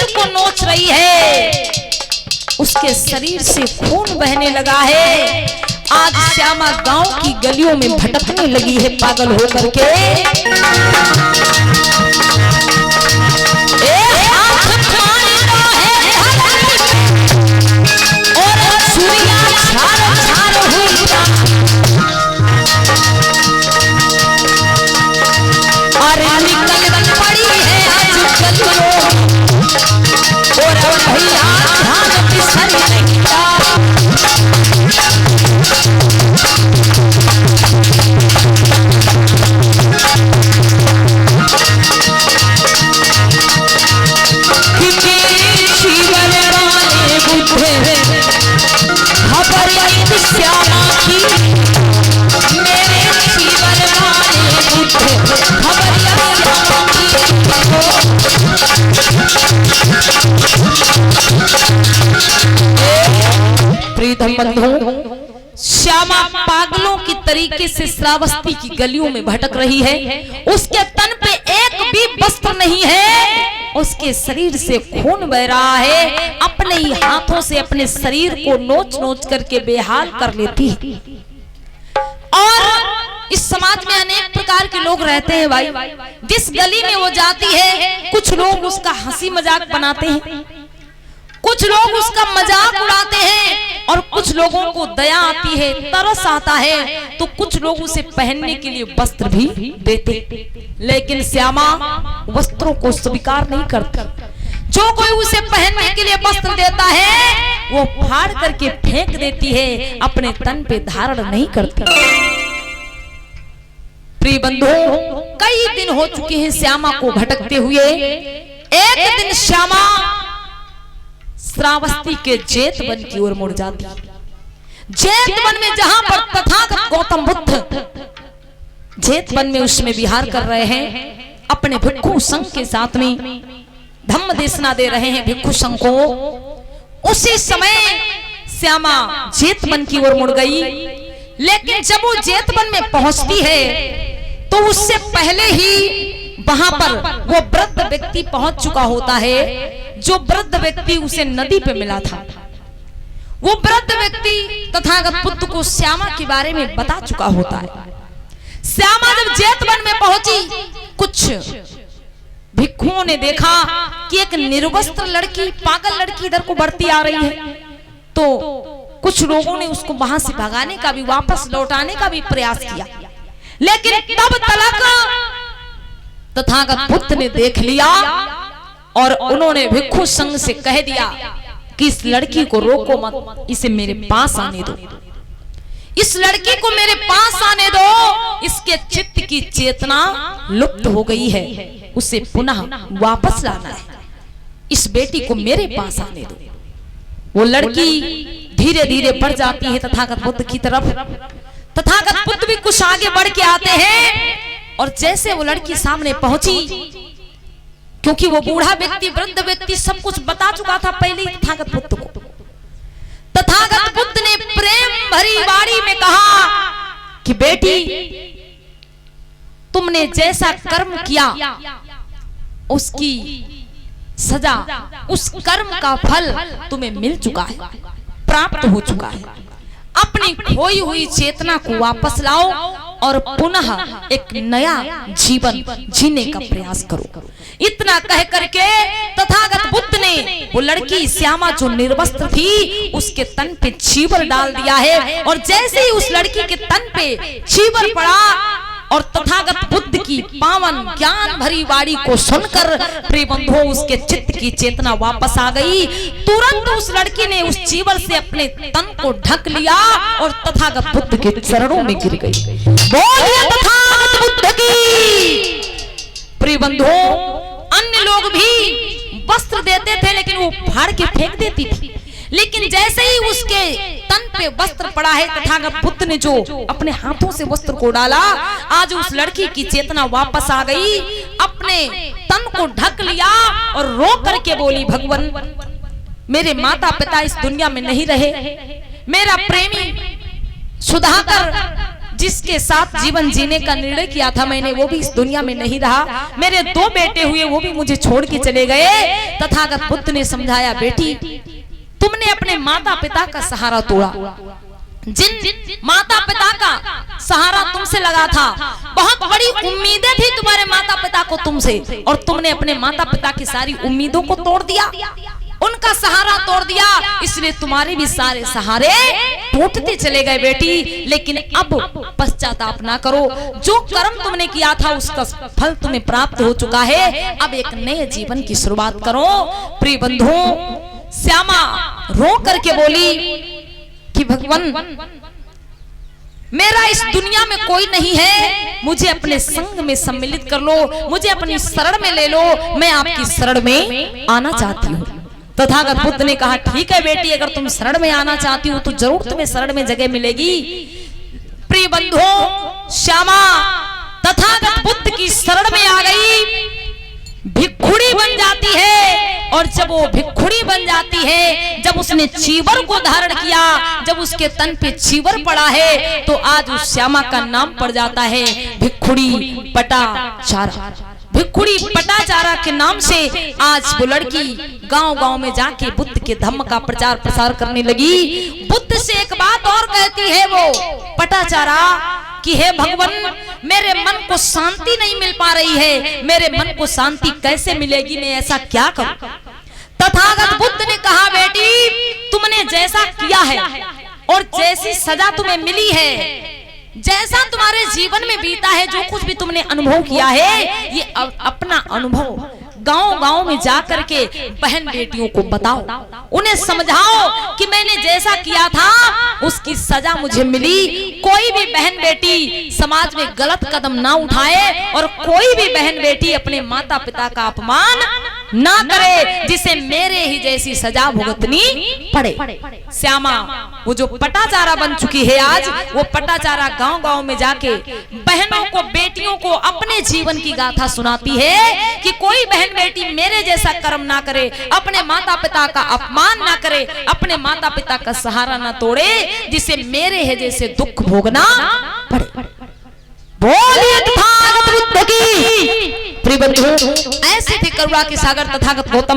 शरीर को नोच रही है, उसके शरीर से खून बहने लगा है। आज श्यामा गांव की गलियों में भटकने लगी है पागल होकर के। और सूर्या छार छार हुई, अरे निकल पड़ी है आज गलियों, और भैया ध्यान बिसर नहीं श्यामा की, मेरे जीवन वाले बुद्धे प्रीतम बंधु, श्यामा पागलों की तरीके से श्रावस्ती की गलियों में भटक रही है। उसके तन पे एक भी वस्त्र नहीं है, उसके शरीर से खून बह रहा है। अपने ही हाथों से अपने शरीर को नोच नोच करके बेहाल कर लेती है। और इस समाज में अनेक प्रकार के लोग रहते हैं भाई। जिस गली में वो जाती है, कुछ लोग उसका हंसी मजाक बनाते हैं, कुछ लोग उसका मजाक उड़ाते हैं, और कुछ लोगों को दया आती है, तरस आता है, तो कुछ लोग उसे पहनने के लिए वस्त्र भी देते। लेकिन श्यामा वस्त्रों को स्वीकार नहीं करती। जो कोई उसे पहनने के लिए वस्त्र देता है, वो फाड़ करके फेंक देती है, अपने तन पे धारण नहीं करती। प्रिय बंधु, कई दिन हो चुके हैं श्यामा को भटकते हुए। एक दिन श्यामा श्रावस्ती के जेत वन की ओर मुड़ जाती। जेत वन में जहां पर तथागत गौतम बुद्ध जेत वन में उसमें विहार कर रहे हैं, अपने भिक्षु संघ के साथ में धम्म देशना दे रहे हैं भिक्षु संघ को। उसी समय श्यामा जेत वन की ओर मुड़ गई। लेकिन जब वो जेत वन में पहुंचती है, तो उससे पहले ही वहां पर वो वृद्ध व्यक्ति पहुंच चुका होता है। जो वृद्ध व्यक्ति उसे नदी पे मिला था, वो वृद्ध व्यक्ति तथागत बुद्ध को श्यामा के बारे में बता चुका होता है। श्यामा जब जेत वन में पहुंची, कुछ भिक्षुओं ने देखा कि एक निर्वस्त्र लड़की, पागल लड़की इधर को बढ़ती आ रही है, तो कुछ लोगों ने उसको वहां से भगाने का भी, वापस लौटाने का भी प्रयास किया। लेकिन तब तलक तथागत बुद्ध ने देख लिया और उन्होंने भिक्षु संघ से कह दिया कि इस लड़की को रोको मत, इसे मेरे पास आने दो, इस लड़की को मेरे पास आने दो। इसके चित्त की चेतना लुप्त हो गई है, उसे पुनः वापस लाना है, इस बेटी को मेरे पास आने दो। वो लड़की धीरे धीरे बढ़ जाती है तथागत बुद्ध की तरफ। तथागत बुद्ध भी कुछ आगे बढ़ के आते हैं, और जैसे वो लड़की सामने पहुंची, क्योंकि वो बूढ़ा व्यक्ति, वृद्ध व्यक्ति सब कुछ बता चुका था पहले ही तथागत बुद्ध को। तथागत बुद्ध ने प्रेम भरी वाणी में कहा कि बेटी, तुमने जैसा कर्म किया उसकी सजा, उस कर्म का फल तुम्हें मिल चुका है, प्राप्त हो चुका है। अपनी खोई हुई चेतना को वापस लाओ और पुनः एक नया जीवन जीने का प्रयास करो। इतना कह करके तथागत बुद्ध ने वो लड़की श्यामा जो निर्वस्त्र थी, उसके तन पे चीवर डाल दिया है। और जैसे ही उस लड़की के तन पे चीवर पड़ा और तथागत बुद्ध की पावन ज्ञान भरी वाणी को सुनकर प्रिय बंधुओं उसके चित्त की चेतना वापस आ गई। तुरंत उस लड़की ने उस चीवर से अपने तन को ढक लिया और तथागत बुद्ध के चरणों में गिर गई। बोलिए तथागत बुद्ध की। प्रिय बंधुओं, अन्य लोग भी वस्त्र देते थे लेकिन वो फाड़ के फेंक देती थी। लेकिन जैसे ही उसके तन पे वस्त्र पड़ा है, तथागत बुद्ध ने जो अपने हाथों से वस्त्र को डाला, आज उस लड़की की चेतना वापस आ गई। अपने तन को ढक लिया और रो करके बोली, भगवान मेरे माता पिता इस दुनिया में नहीं रहे, मेरा प्रेमी सुधाकर जिसके साथ जीवन जीने का निर्णय किया था मैंने, वो भी इस दुनिया में नहीं रहा। मेरे 2 बेटे हुए, वो भी मुझे छोड़ के चले गए। तथागत बुद्ध ने समझाया, बेटी तुमने अपने माता पिता का सहारा तोड़ा। जिन माता पिता का सहारा तुमसे लगा था, बहुत बड़ी उम्मीदें थी तुम्हारे माता पिता को तुमसे, और तुमने अपने माता पिता की सारी उम्मीदों को तोड़ दिया, उनका सहारा तोड़ दिया। इसलिए तुम्हारे भी सारे सहारे टूटते चले गए बेटी। लेकिन अब पश्चाताप ना करो, जो कर्म तुमने किया था उसका फल तुम्हें प्राप्त हो चुका है। अब एक नए जीवन की शुरुआत करो। प्रिय बंधुओं, श्यामा रो करके बोली कि भगवान मेरा इस दुनिया में कोई नहीं है, मुझे अपने संग में सम्मिलित कर लो, मुझे अपनी शरण में ले लो, मैं आपकी शरण में आना चाहती हूँ। तथागत बुद्ध ने कहा, ठीक है बेटी, अगर तुम शरण में आना चाहती हो तो जरूर तुम्हें शरण में जगह मिलेगी। प्रिय बंधुओं, श्यामा तथागत बुद्ध की शरण में आ गई, भिक्षुणी बन जाती है। और जब वो भिक्षुणी बन जाती है, जब उसने चीवर को धारण किया, जब उसके तन पे चीवर पड़ा है, तो आज उस श्यामा का नाम पड़ जाता है भिक्षुणी पटाचारा। भिक्षुणी पटाचारा के नाम से आज वो लड़की गांव-गांव में जाके बुद्ध के धम्म का प्रचार प्रसार करने लगी। बुद्ध से एक बात और कहती है वो पटाचारा कि हे भगवान, मेरे मन को शांति नहीं मिल पा रही है, मेरे मन को शांति कैसे मिलेगी, मैं ऐसा क्या करूं? तथागत बुद्ध ने कहा, बेटी तुमने जैसा किया है और जैसी सजा तुम्हें मिली है, जैसा तुम्हारे जीवन में बीता है, जो कुछ भी तुमने अनुभव किया है, ये अपना अनुभव गांव-गांव में जाकर के बहन बेटियों को बताओ, उन्हें समझाओ कि मैंने जैसा किया था उसकी सजा मुझे मिली। कोई भी बहन बेटी समाज में गलत कदम ना उठाए और कोई भी बहन बेटी अपने माता पिता का अपमान ना करे, जिसे मेरे ही जैसी सजा भुगतनी पड़े। श्यामा वो जो पटाचारा बन चुकी है आज, वो पटाचारा गांव-गांव में जाके बहनों को, बेटियों को अपने जीवन की गाथा सुनाती है कि कोई बहन बेटी मेरे जैसा कर्म ना करे, अपने माता पिता का अपमान ना करे, अपने माता पिता का सहारा ना तोड़े, जिसे मेरे है जैसे दुख भोगना पड़े। बोलिए तथागत बुद्ध की। प्रिय बंधु, ऐसे थे करुणा के सागर तथागत गौतम।